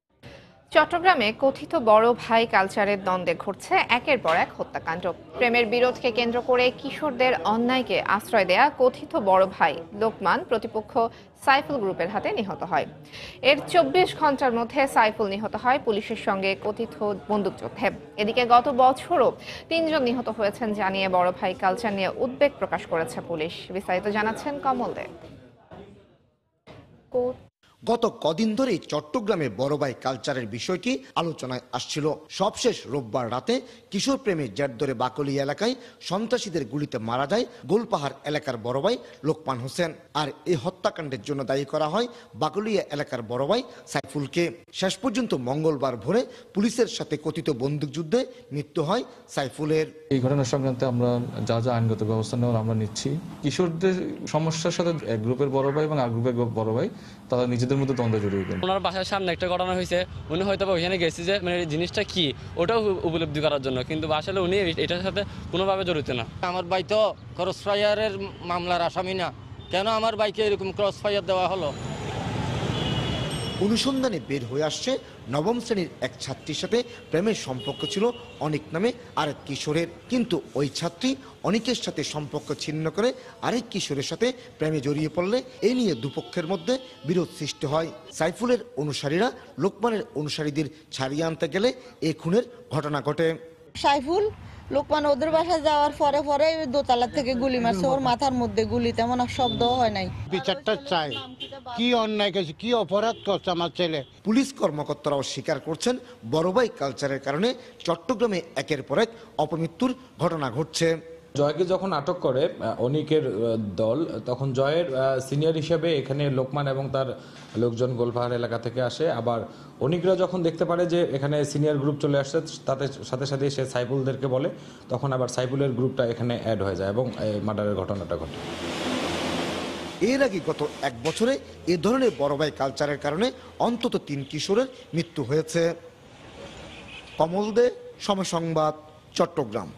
চট্টগ্রামে কথিত বড় ভাই কালচারের দ্বন্দ্বে ঘটছে একের পর এক হত্যাকাণ্ড। প্রেমের বিরোধকে কেন্দ্র করে কিশোরদের অন্যায়কে আশ্রয় দেয়া কথিত বড় ভাই লোকমান প্রতিপক্ষ সাইফুল গ্রুপের হাতে নিহত হয়। এর 24 ঘন্টার মধ্যে সাইফুল নিহত হয় পুলিশের সঙ্গে কথিত বন্দুকযুদ্ধে। এদিকে গত বছরও 3 জন নিহত হয়েছেন জানিয়ে বড় ভাই কালচার নিয়ে উদ্বেগ প্রকাশ করেছে পুলিশ। বিস্তারিত জানাচ্ছেন কমল দে। গত কদিন ধরেই চট্টগ্রামে বড় ভাই কালচারের বিষয়টি আলোচনায় আসছিল। সবশেষ রোববার রাতে কিশোর প্রেমের জের ধরে বাকলিয়া এলাকায় সন্ত্রাসীদের গুলিতে মারা যায় গোলপাহাড় এলাকার বড় ভাই লোকমান হোসেন। আর এই হত্যাকাণ্ডের জন্য দায়ী করা হয় বাকলিয়া এলাকার বড় ভাই সাইফুলকে। শেষ পর্যন্ত মঙ্গলবার ভোরে পুলিশের সাথে কথিত বন্দুকযুদ্ধে মৃত্যু হয় সাইফুলের। এই ঘটনা সংক্রান্তে আমরা যা যা আইনগত ব্যবস্থা নেওয়ার আমরা নিচ্ছি। কিশোরদের সমস্যার সাথে এক গ্রুপের বড় ভাই এবং আর গ্রুপের বড় ভাই তারা নিজেদের মধ্যে দ্বন্দ্ব জড়িয়ে গেল। ওনার বাসার সামনে একটা ঘটনা হয়েছে, উনি হয়তো ওইখানে গেছে যে মানে জিনিসটা কি ওটাও উপলব্ধি করার জন্য, কিন্তু আসলে উনি এটার সাথে কোনোভাবে জড়িত না। আমার ভাই তো ক্রস ফায়ারের মামলার আসামি না, কেন আমার ভাইকে এরকম ক্রস ফায়ার দেওয়া হলো? অনুসন্ধানে বের হয়ে আসছে নবম শ্রেণীর এক ছাত্রীর সাথে প্রেমের সম্পর্ক ছিল অনেক নামে আরেক কিশোরের, কিন্তু ওই ছাত্রী অনেকের সাথে সম্পর্ক ছিন্ন করে আরেক কিশোরের সাথে প্রেমে জড়িয়ে পড়লে এই নিয়ে দুপক্ষের মধ্যে বিরোধ সৃষ্টি হয়। সাইফুলের অনুসারীরা লোকমানের অনুসারীদের ছাড়িয়ে আনতে গেলে এই খুনের ঘটনা ঘটে। সাইফুল লোকমান ওদের বাসায় যাওয়ার পরে পরে দোতলা থেকে গুলি মারছে, ওর মাথার মধ্যে গুলি, তেমন শব্দ হয় নাই। বিচারটা চাই, কি অন্যায় করেছে, কি অপরাধ করছে আমার ছেলে। পুলিশ কর্মকর্তারাও স্বীকার করছেন বড় ভাই কালচারের কারণে চট্টগ্রামে একের পর এক অপমৃত্যুর ঘটনা ঘটছে। জয়কে যখন আটক করে অনিকের দল, তখন জয়ের সিনিয়র হিসেবে এখানে লোকমান এবং তার লোকজন গোলপাহাড় এলাকা থেকে আসে। আবার অনিকরা যখন দেখতে পারে যে এখানে সিনিয়র গ্রুপ চলে আসছে, তাতে সাথে সাথে সে সাইফুলদেরকে বলে, তখন আবার সাইফুলের গ্রুপটা এখানে অ্যাড হয়ে যায় এবং মার্ডারের ঘটনাটা ঘটে। এর আগে গত 1 বছরে এ ধরনের বড় ভাই কালচারের কারণে অন্তত 3 কিশোরের মৃত্যু হয়েছে। কমল দে, সময় সংবাদ, চট্টগ্রাম।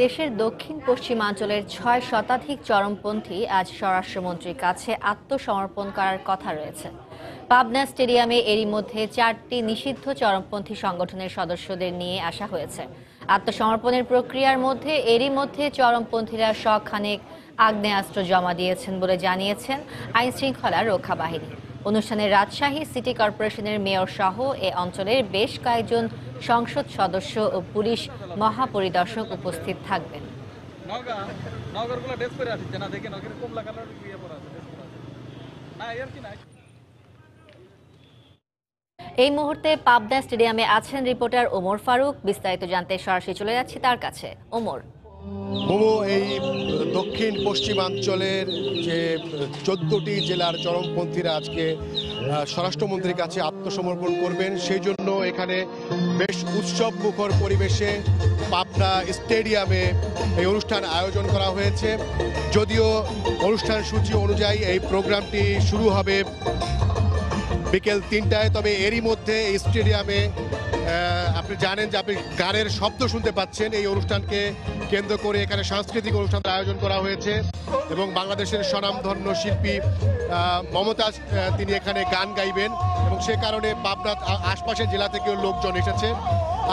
দেশের দক্ষিণ পশ্চিমাঞ্চলের 6 শতাধিক চরমপন্থী আজ স্বরাষ্ট্রমন্ত্রীর কাছে আত্মসমর্পণ করার কথা রয়েছে। পাবনা স্টেডিয়ামে এরই মধ্যে 4টি নিষিদ্ধ চরমপন্থী সংগঠনের সদস্যদের নিয়ে আসা হয়েছে। আত্মসমর্পণের প্রক্রিয়ার মধ্যে এরই মধ্যে চরমপন্থীরা শখানেক আগ্নেয়াস্ত্র জমা দিয়েছেন বলে জানিয়েছেন আইন শৃঙ্খলা রক্ষা বাহিনী। অনুষ্ঠানে রাজশাহী সিটি কর্পোরেশনের মেয়র সহ এ অঞ্চলের বেশ কয়েকজন সংসদ সদস্য ও পুলিশ মহাপরিদর্শক উপস্থিত থাকবেন। এই মুহূর্তে পাবনা স্টেডিয়ামে আছেন রিপোর্টার ওমর ফারুক। বিস্তারিত জানতে সরাসরি চলে যাচ্ছি তার কাছে। ওমর। মোমো এই দক্ষিণ পশ্চিমাঞ্চলের যে 14টি জেলার চরমপন্থীরা আজকে স্বরাষ্ট্রমন্ত্রীর কাছে আত্মসমর্পণ করবেন, সেই জন্য এখানে বেশ উৎসব মুখর পরিবেশে পাবনা স্টেডিয়ামে এই অনুষ্ঠান আয়োজন করা হয়েছে। যদিও অনুষ্ঠান সূচি অনুযায়ী এই প্রোগ্রামটি শুরু হবে বিকেল 3টায়, তবে এরই মধ্যে এই স্টেডিয়ামে আপনি জানেন যে আপনি গানের শব্দ শুনতে পাচ্ছেন। এই অনুষ্ঠানকে কেন্দ্র করে এখানে সাংস্কৃতিক অনুষ্ঠানের আয়োজন করা হয়েছে এবং বাংলাদেশের স্বনামধন্য শিল্পী মমতাজ তিনি এখানে গান গাইবেন এবং সে কারণে পাবনার আশপাশের জেলা থেকেও লোকজন এসেছে।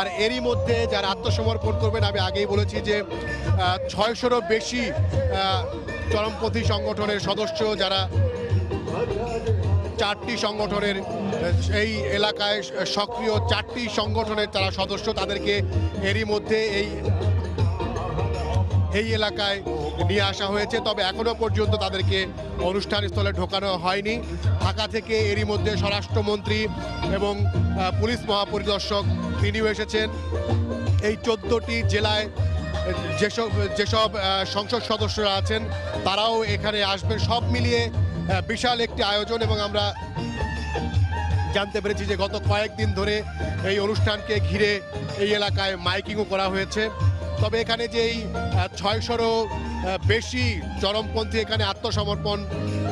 আর এরই মধ্যে যারা আত্মসমর্পণ করবেন, আমি আগেই বলেছি যে 600রও বেশি চরমপন্থী সংগঠনের সদস্য, যারা 4টি সংগঠনের এই এলাকায় সক্রিয় 4টি সংগঠনের তারা সদস্য, তাদেরকে এরই মধ্যে এই এলাকায় নিয়ে আসা হয়েছে। তবে এখনো পর্যন্ত তাদেরকে অনুষ্ঠানস্থলে ঢোকানো হয়নি। ঢাকা থেকে এরই মধ্যে স্বরাষ্ট্রমন্ত্রী এবং পুলিশ মহাপরিদর্শক তিনিও এসেছেন। এই 14টি জেলায় যেসব সংসদ সদস্যরা আছেন তারাও এখানে আসবেন। সব মিলিয়ে বিশাল একটি আয়োজন এবং আমরা জানতে পেরেছি যে গত কয়েকদিন ধরে এই অনুষ্ঠানকে ঘিরে এই এলাকায় মাইকিংও করা হয়েছে। তবে এখানে যে এই 600রও বেশি চরমপন্থী এখানে আত্মসমর্পণ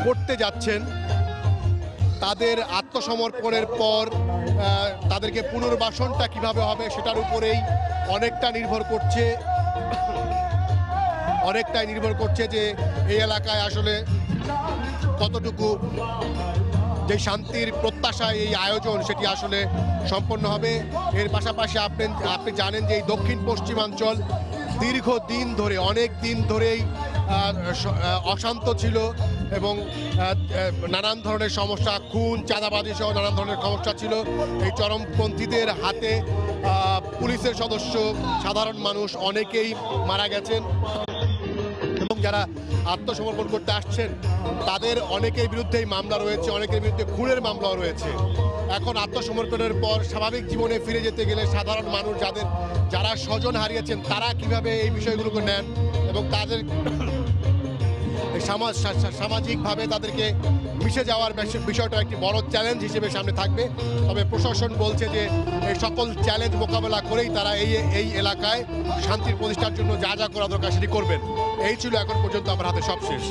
করতে যাচ্ছেন, তাদের আত্মসমর্পণের পর তাদেরকে পুনর্বাসনটা কিভাবে হবে সেটার উপরেই অনেকটাই নির্ভর করছে যে এই এলাকায় আসলে কতটুকু যে শান্তির প্রত্যাশায় এই আয়োজন সেটি আসলে সম্পন্ন হবে। এর পাশাপাশি আপনি জানেন যে এই দক্ষিণ পশ্চিমাঞ্চল দীর্ঘদিন ধরে, অনেক দিন ধরেই অশান্ত ছিল এবং নানান ধরনের সমস্যা, খুন, চাঁদাবাজি সহ নানান ধরনের সমস্যা ছিল। এই চরমপন্থীদের হাতে পুলিশের সদস্য, সাধারণ মানুষ অনেকেই মারা গেছেন এবং যারা আত্মসমর্পণ করতে আসছেন তাদের অনেকের বিরুদ্ধেই মামলা রয়েছে, অনেকের বিরুদ্ধে খুনের মামলাও রয়েছে। এখন আত্মসমর্পণের পর স্বাভাবিক জীবনে ফিরে যেতে গেলে সাধারণ মানুষ যারা স্বজন হারিয়েছেন তারা কিভাবে এই বিষয়গুলোকে নেন এবং তাদের সামাজিকভাবে তাদেরকে মিশে যাওয়ার বিষয়টা একটি বড় চ্যালেঞ্জ হিসেবে সামনে থাকবে। তবে প্রশাসন বলছে যে এই সকল চ্যালেঞ্জ মোকাবেলা করেই তারা এই এলাকায় শান্তির প্রতিষ্ঠার জন্য যা যা করা দরকার সেটি করবেন। এই ছিল এখন পর্যন্ত আমার হাতে সব শেষ।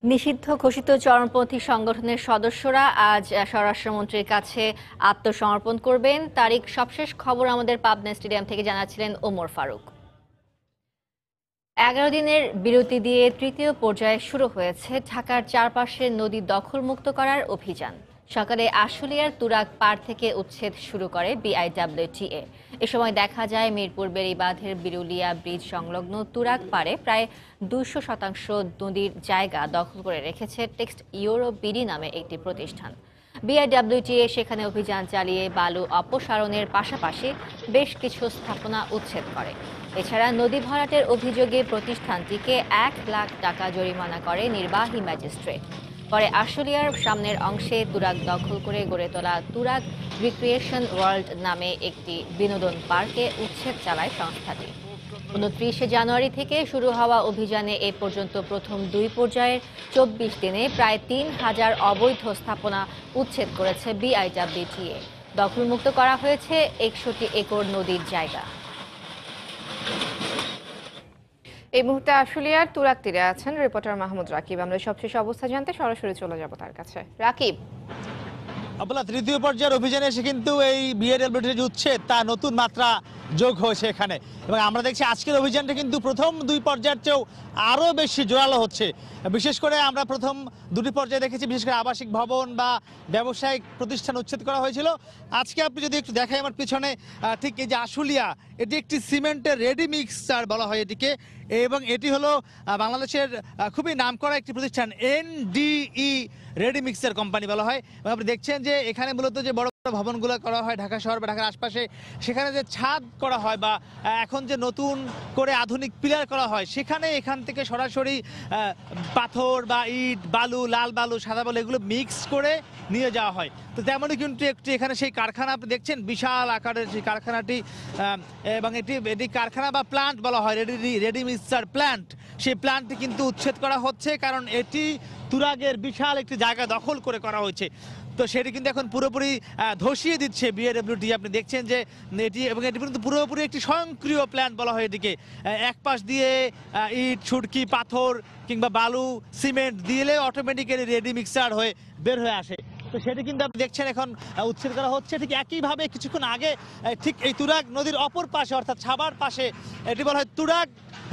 নিষিদ্ধ ঘোষিত চরমপন্থী সংগঠনের সদস্যরা আজ স্বরাষ্ট্রমন্ত্রীর কাছে আত্মসমর্পণ করবেন। তারিখ সবশেষ খবর আমাদের পাবনা স্টেডিয়াম থেকে জানাচ্ছিলেন ওমর ফারুক। 11 দিনের বিরতি দিয়ে তৃতীয় পর্যায়ে শুরু হয়েছে ঢাকার চারপাশের নদী দখলমুক্ত করার অভিযান। সকালে আশুলিয়ার তুরাগ পাড় থেকে উচ্ছেদ শুরু করে BIWTA। এ সময় দেখা যায় মিরপুর বেড়িবাঁধের বিরুলিয়া ব্রিজ সংলগ্ন তুরাগ পাড়ে প্রায় 200% নদীর জায়গা দখল করে রেখেছে টেক্সট ইউরো বিডি নামে একটি প্রতিষ্ঠান। BIWTA সেখানে অভিযান চালিয়ে বালু অপসারণের পাশাপাশি বেশ কিছু স্থাপনা উচ্ছেদ করে। এছাড়া নদী ভরাটের অভিযোগে প্রতিষ্ঠানটিকে 1 লাখ টাকা জরিমানা করে নির্বাহী ম্যাজিস্ট্রেট। পরে আশুলিয়ার সামনের অংশে তুরাগ দখল করে গড়ে তোলা তুরাগ রিক্রিয়েশন ওয়ার্ল্ড নামে একটি বিনোদন পার্কে উচ্ছেদ চালায় সংস্থাটি। 29 জানুয়ারি থেকে শুরু হওয়া অভিযানে এ পর্যন্ত প্রথম 2 পর্যায়ের 24 দিনে প্রায় 3000 অবৈধ স্থাপনা উচ্ছেদ করেছে BIWTA। দখলমুক্ত করা হয়েছে 61 একর নদীর জায়গা। এই মুহূর্তে আশুলিয়ার তুরাগ তীরে আছেন রিপোর্টার মাহমুদ রাকিব। আমরা সবশেষ অবস্থা জানতে সরাসরি চলে যাব তার কাছে। রাকিব, আপনার তৃতীয় পর্যায়ের অভিযানে এসে কিন্তু এই BIWTA যে উচ্ছেদ তা নতুন মাত্রা যোগ হয়েছে এখানে, এবং আমরা দেখছি আজকের অভিযানটা কিন্তু প্রথম 2 পর্যায়ের চেয়েও আরও বেশি জোরালো হচ্ছে। বিশেষ করে আমরা প্রথম 2টি পর্যায়ে দেখেছি বিশেষ করে আবাসিক ভবন বা ব্যবসায়িক প্রতিষ্ঠান উচ্ছেদ করা হয়েছিল। আজকে আপনি যদি একটু দেখাই আমার পিছনে, ঠিক এই যে আশুলিয়া, এটি একটি সিমেন্টের রেডি মিক্সার বলা হয় এটিকে, এবং এটি হলো বাংলাদেশের খুবই নামকরা একটি প্রতিষ্ঠান NDE রেডি মিক্সার কোম্পানি বলা হয়। এবং আপনি দেখছেন যে এখানে মূলত যে বড় ভবনগুলো করা হয় ঢাকা শহর বা ঢাকার আশপাশে, সেখানে যে ছাদ করা হয় বা এখন যে নতুন করে আধুনিক পিলার করা হয়, সেখানে এখান থেকে সরাসরি পাথর বা ইট, বালু, লাল বালু, সাদা বালু এগুলো মিক্স করে নিয়ে যাওয়া হয়। তো তেমনই কিন্তু একটি এখানে সেই কারখানা আপনি দেখছেন, বিশাল আকারের সেই কারখানাটি, এবং এটি কারখানা বা প্ল্যান্ট বলা হয়, রেডি মিক্সচার প্ল্যান্ট। সেই প্ল্যান্টটি কিন্তু উচ্ছেদ করা হচ্ছে, কারণ এটি তুরাগের বিশাল একটি জায়গা দখল করে করা হয়েছে। তো সেটি কিন্তু এখন পুরোপুরি ধসিয়ে দিচ্ছে বিএডব্লিউটি। আপনি দেখছেন যে এটি, এবং এটি কিন্তু পুরোপুরি একটি স্বয়ংক্রিয় প্ল্যান্ট বলা হয় এটিকে। এক পাশ দিয়ে ইট, ছুটকি, পাথর কিংবা বালু, সিমেন্ট দিলে অটোমেটিক্যালি রেডি মিক্সচার হয়ে বের হয়ে আসে। তো সেটি কিন্তু আপনি দেখছেন এখন উচ্ছেদ করা হচ্ছে। ঠিক একইভাবে কিছুক্ষণ আগে ঠিক এই তুরাগ নদীর অপর পাশে অর্থাৎ সাভার পাশে এটি বলা হয় তুরাগ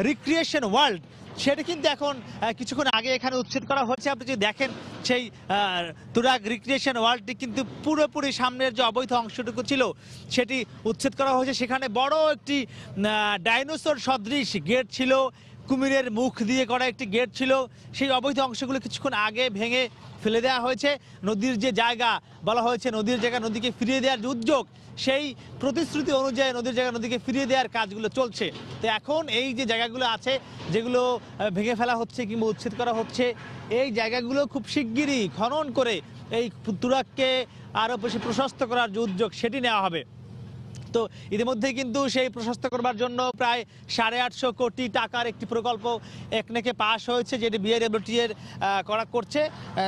রিক্রিয়েশন ওয়ার্ল্ড, সেটি কিন্তু এখন কিছুক্ষণ আগে এখানে উচ্ছেদ করা হচ্ছে। আপনি যদি দেখেন সেই তুরাগ রিক্রিয়েশন ওয়ার্ল্ডটি কিন্তু পুরোপুরি সামনের যে অবৈধ অংশটুকু ছিল সেটি উচ্ছেদ করা হয়েছে। সেখানে বড় একটি ডাইনোসর সদৃশ গেট ছিল, কুমিরের মুখ দিয়ে করা একটি গেট ছিল। সেই অবৈধ অংশগুলো কিছুক্ষণ আগে ভেঙে ফেলে দেওয়া হয়েছে। নদীর যে জায়গা বলা হয়েছে, নদীর জায়গা নদীকে ফিরিয়ে দেওয়ার যে উদ্যোগ, সেই প্রতিশ্রুতি অনুযায়ী নদীর জায়গা নদীকে ফিরিয়ে দেওয়ার কাজগুলো চলছে। তো এখন এই যে জায়গাগুলো আছে যেগুলো ভেঙে ফেলা হচ্ছে কিংবা উচ্ছেদ করা হচ্ছে, এই জায়গাগুলো খুব শিগগিরই খনন করে এই তুরাগকে আরও বেশি প্রশস্ত করার যে উদ্যোগ সেটি নেওয়া হবে। তো ইতিমধ্যে কিন্তু সেই প্রশস্ত করবার জন্য প্রায় 850 কোটি টাকার একটি প্রকল্প একনেকে পাস হয়েছে, যেটি বিআরডব্লিউটি এর করছে।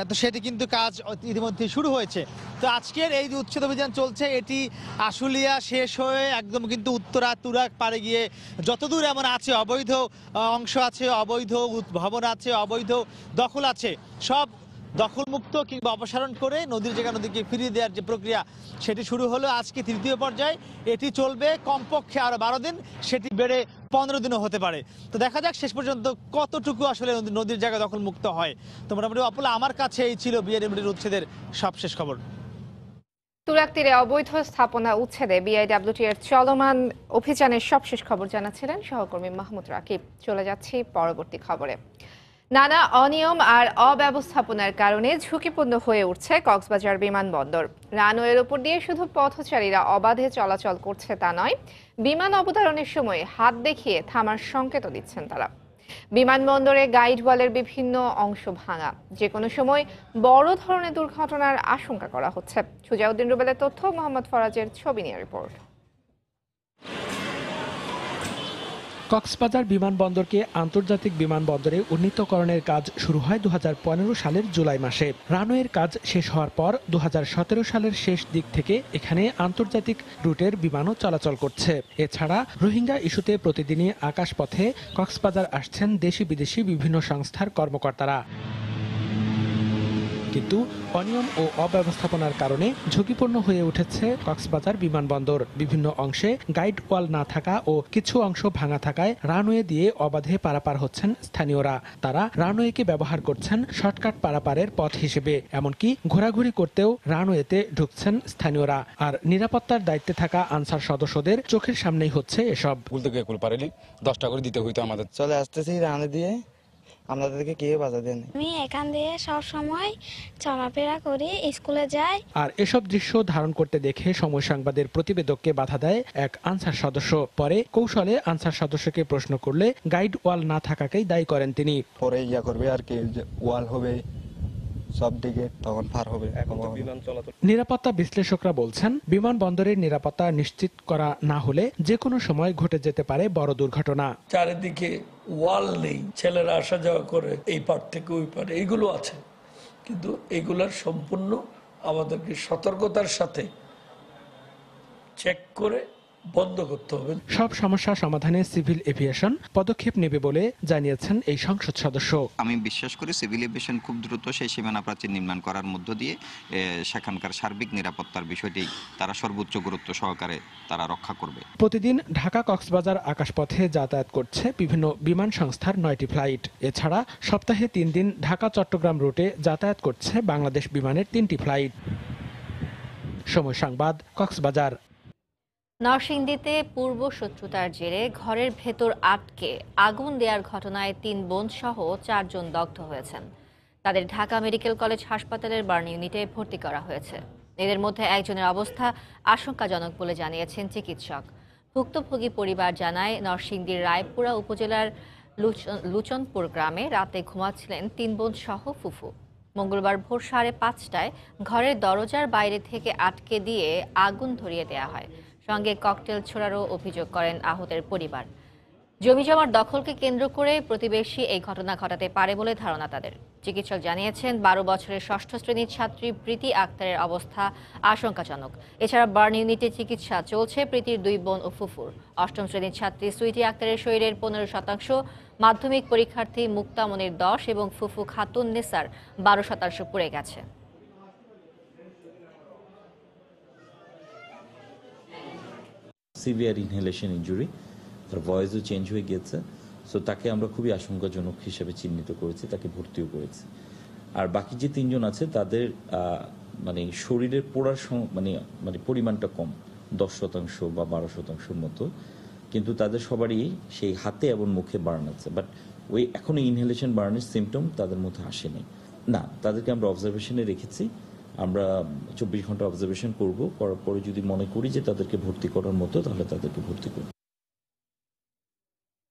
তো সেটি কিন্তু কাজ ইতিমধ্যে শুরু হয়েছে। তো আজকের এই যে উচ্ছেদ অভিযান চলছে, এটি আশুলিয়া শেষ হয়ে একদম কিন্তু উত্তরা তুরাগ পাড়ে গিয়ে যতদূর এমন আছে অবৈধ অংশ আছে, অবৈধ ভবন আছে, অবৈধ দখল আছে, সব দখলমুক্ত কিংবা অপসারণ করে নদীর জায়গা নদীকে ফিরিয়ে দেওয়ার যে প্রক্রিয়া সেটি শুরু হলো আজকে তৃতীয় পর্যায়ে। এটি চলবে কমপক্ষে আরো 12 দিন, সেটি বেড়ে 15 দিনও হতে পারে। তো দেখা যাক শেষ পর্যন্ত কতটুকু আসলে নদীর জায়গা দখলমুক্ত হয়। তো মোটামুটি অপলা, আমার কাছে এই ছিল বিআরডব্লিউটির উচ্ছেদের সবশেষ খবর। তুরাগ তীরে অবৈধ স্থাপনা উচ্ছেদে বিআইডব্লিউটি এর চলমান অভিযানের সবশেষ খবর জানাচ্ছিলেন সহকর্মী মাহমুদ রাকিব। চলে যাচ্ছি পরবর্তী খবরে। নানা অনিয়ম আর অব্যবস্থাপনার কারণে ঝুঁকিপূর্ণ হয়ে উঠছে কক্সবাজার বিমানবন্দর। রানওয়ের উপর দিয়ে শুধু পথচারীরা অবাধে চলাচল করছে তা নয়, বিমান অবতরণের সময় হাত দেখিয়ে থামার সংকেতও দিচ্ছেন তারা। বিমানবন্দরে গাইড ওয়ালের বিভিন্ন অংশ ভাঙা, যে কোনো সময় বড় ধরনের দুর্ঘটনার আশঙ্কা করা হচ্ছে। সুজাউদ্দিন রুবেলের তথ্য, মোহাম্মদ ফরাজের ছবি নিয়ে রিপোর্ট। কক্সবাজার বিমানবন্দরকে আন্তর্জাতিক বিমানবন্দরে উন্নীতকরণের কাজ শুরু হয় 2015 সালের জুলাই মাসে। রানওয়ের কাজ শেষ হওয়ার পর 2017 সালের শেষ দিক থেকে এখানে আন্তর্জাতিক রুটের বিমানও চলাচল করছে। এছাড়া রোহিঙ্গা ইস্যুতে প্রতিদিনই আকাশপথে কক্সবাজার আসছেন দেশি বিদেশি বিভিন্ন সংস্থার কর্মকর্তারা। কিন্তু অনিয়ম ও অব্যবস্থাপনার কারণে ঝুঁকিপূর্ণ হয়ে উঠেছে কক্সবাজার বিমানবন্দর। বিভিন্ন অংশে গাইড ওয়াল না থাকা ও কিছু অংশ ভাঙা থাকায় রানওয়ে দিয়ে অবাধে পারাপার হচ্ছেন স্থানীয়রা। তারা রানওয়েকে ব্যবহার করছেন শর্টকাট পারাপারের পথ হিসেবে, এমনকি ঘোরাঘুরি করতেও রানওয়েতে ঢুকছেন স্থানীয়রা। আর নিরাপত্তার দায়িত্বে থাকা আনসার সদস্যদের চোখের সামনেই হচ্ছে এসব। 10 টাকা করে দিতে হইতো আমাদের। চলে আসতেছি রানওয়ে দিয়ে, আমাদেরকে কেউ বাধা দেন। আমি এখান দিয়ে সব সময় চলাফেরা করি, স্কুলে যাই। আর এসব দৃশ্য ধারণ করতে দেখে সময় সংবাদের প্রতিবেদককে বাধা দেয় এক আনসার সদস্য। পরে কৌশলে আনসার সদস্যকে প্রশ্ন করলে গাইড ওয়াল না থাকাকেই দায়ী করেন তিনি। পরে করবে আর কি, ওয়াল হবে সব দিকে, তখন পার হবে। নিরাপত্তা বিশ্লেষকরা বলছেন, বিমানবন্দরের নিরাপত্তা নিশ্চিত করা না হলে যে কোনো সময় ঘটে যেতে পারে বড় দুর্ঘটনা। চারিদিকে ওয়াল নেই, ছেলেরা আসা যাওয়া করে এই পার থেকে ওই পারে, এইগুলো আছে, কিন্তু এগুলার সম্পূর্ণ আমাদেরকে সতর্কতার সাথে চেক করে বন্ধ করতে হবে। সব সমস্যা সমাধানে সিভিল এভিয়েশন পদক্ষেপ নেবে বলে জানিয়েছেন এই সংসদ সদস্য। আমি বিশ্বাস করি সিভিল এভিয়েশন খুব দ্রুত সেই সীমানা প্রাচীর নির্মাণ করার মধ্য দিয়ে সেখানকার সার্বিক নিরাপত্তার বিষয়টি তারা সর্বোচ্চ গুরুত্ব সহকারে তারা রক্ষা করবে। প্রতিদিন ঢাকা কক্সবাজার আকাশপথে যাতায়াত করছে বিভিন্ন বিমান সংস্থার 9টি ফ্লাইট। এছাড়া সপ্তাহে 3 দিন ঢাকা চট্টগ্রাম রুটে যাতায়াত করছে বাংলাদেশ বিমানের 3টি ফ্লাইট। সময় সংবাদ, কক্সবাজার। নরসিংদীতে পূর্ব শত্রুতার জেরে ঘরের ভেতর আটকে আগুন দেওয়ার ঘটনায় 3 বোন সহ 4 জন দগ্ধ হয়েছেন। তাদের ঢাকা মেডিকেল কলেজ হাসপাতালের বার্ন ইউনিটে ভর্তি করা হয়েছে। এদের মধ্যে একজনের অবস্থা আশঙ্কাজনক বলে জানিয়েছেন চিকিৎসক। ভুক্তভোগী পরিবার জানায়, নরসিংদীর রায়পুরা উপজেলার লুচনপুর গ্রামে রাতে ঘুমাচ্ছিলেন 3 বোন সহ ফুফু। মঙ্গলবার ভোর 5:30টায় ঘরের দরজার বাইরে থেকে আটকে দিয়ে আগুন ধরিয়ে দেওয়া হয়। সঙ্গে ককটেল ছোড়ারও অভিযোগ করেন আহতের পরিবার। জমিজমার দখলকে কেন্দ্র করে প্রতিবেশী এই ঘটনা ঘটাতে পারে বলে ধারণা তাদের। চিকিৎসক জানিয়েছেন, 12 বছরের 6ষ্ঠ শ্রেণীর ছাত্রী প্রীতি আক্তারের অবস্থা আশঙ্কাজনক। এছাড়া বার্ন ইউনিটে চিকিৎসা চলছে প্রীতির 2 বোন ও ফুফুর। 8ম শ্রেণীর ছাত্রী সুইটি আক্তারের শরীরের 15%, মাধ্যমিক পরীক্ষার্থী মুক্তামনির 10 এবং ফুফু খাতুন নেসার 12% পুড়ে গেছে। সিভিয়ার ইনহেলেশন ইনজুরি, তার ভয়েসও চেঞ্জ হয়ে গিয়েছে। সো তাকে আমরা খুবই আশঙ্কাজনক হিসেবে চিহ্নিত করেছি, তাকে ভর্তিও করেছি। আর বাকি যে 3 জন আছে তাদের মানে শরীরের পোড়ার মানে পরিমাণটা কম, 10% বা 12% মতো, কিন্তু তাদের সবারই সেই হাতে এবং মুখে বার্ন আছে। বাট ওই এখনো ইনহেলেশন বার্নের সিমটম তাদের মধ্যে আসেনি। না, তাদেরকে আমরা অবজারভেশনে রেখেছি। আমরা 24 ঘন্টা অবজারভেশন করব, করার পরে যদি মনে করি যে তাদেরকে ভর্তি করার মতো, তাহলে তাদেরকে ভর্তি করব।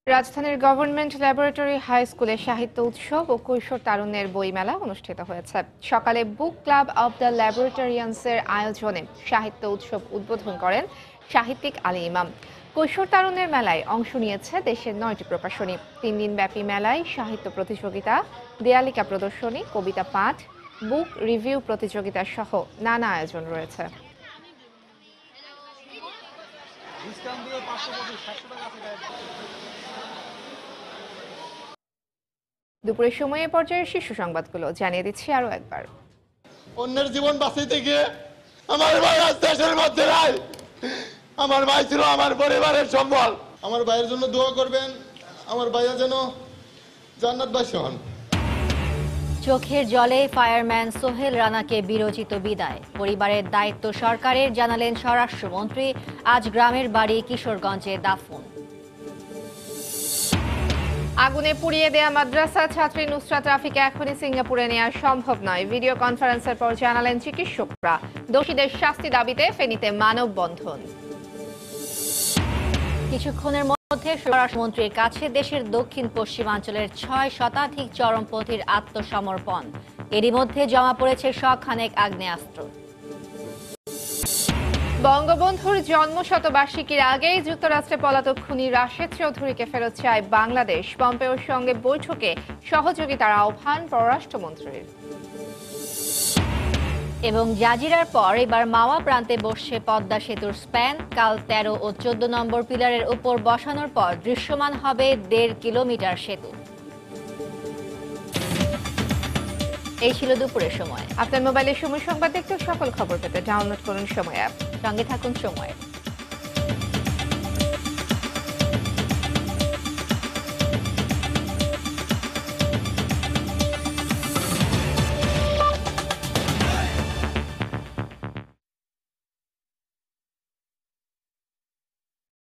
রাজধানীর গভর্নমেন্ট ল্যাবরেটরি হাই স্কুলে সাহিত্য উৎসব ও কৈশোর তারুণ্যের বইমেলা অনুষ্ঠিত হয়েছে। সকালে বুক ক্লাব অব দ্য ল্যাবরেটরিয়ান্সের আয়োজনে সাহিত্য উৎসব উদ্বোধন করেন সাহিত্যিক আলী ইমাম। কৈশোর তারুণ্যের মেলায় অংশ নিয়েছে দেশের 9টি প্রকাশনী। 3 দিনব্যাপী মেলায় সাহিত্য প্রতিযোগিতা, দেয়ালিকা প্রদর্শনী, কবিতা পাঠ, বুক রিভিউ প্রতিযোগিতা সহ নানা আয়োজন রয়েছে। দুপুরের সময়ে পর্যায়ের শীর্ষ সংবাদগুলো জানিয়ে দিচ্ছি আরো একবার। অন্যের জীবন বাঁচাইতে গিয়ে আমার ভাই আজ দেশের মধ্যে নাই। আমার ভাই ছিল আমার পরিবারের সম্বল। আমার ভাইয়ের জন্য দোয়া করবেন, আমার ভাইয়া যেন জান্নাতবাসী হন। চোখের জলে ফায়ারম্যান সোহেল রানাকে বিরচিত বিদায়। পরিবারের দায়িত্ব সরকারের, জানালেন স্বরাষ্ট্রমন্ত্রী। আজ গ্রামের বাড়ি কিশোরগঞ্জে দাফন। আগুনে পুড়িয়ে দেয়া মাদ্রাসা ছাত্রী নুসরাত রাফিকে এখনই সিঙ্গাপুরে নেওয়া সম্ভব নয়। ভিডিও কনফারেন্সের পর জানালেন চিকিৎসকরা। দোষীদের শাস্তি দাবিতে ফেনীতে মানববন্ধন। কিছুক্ষণের মধ্যে স্বরাষ্ট্রমন্ত্রীর কাছে দেশের দক্ষিণ পশ্চিমাঞ্চলের 6 শতাধিক চরমপন্থীর আত্মসমর্পণ। এরই মধ্যে জমা পড়েছে শখানেক আগ্নেয়াস্ত্র। বঙ্গবন্ধুর জন্মশতবার্ষিকীর আগেই যুক্তরাষ্ট্রে পলাতক খুনি রাশেদ চৌধুরীকে ফেরত চায় বাংলাদেশ। পম্পেওর সঙ্গে বৈঠকে সহযোগিতার আহ্বান পররাষ্ট্রমন্ত্রীর। এবং জাজিরার পর এবার মাওয়া প্রান্তে বসছে পদ্মা সেতুর স্প্যান। কাল 13 ও 14 নম্বর পিলারের উপর বসানোর পর দৃশ্যমান হবে 1.5 কিলোমিটার সেতু। এই ছিল দুপুরের সময়। আপনার মোবাইলে সময় সংবাদ দেখতে সকল খবর পেতে ডাউনলোড করুন সময় অ্যাপ। সঙ্গে থাকুন সময়।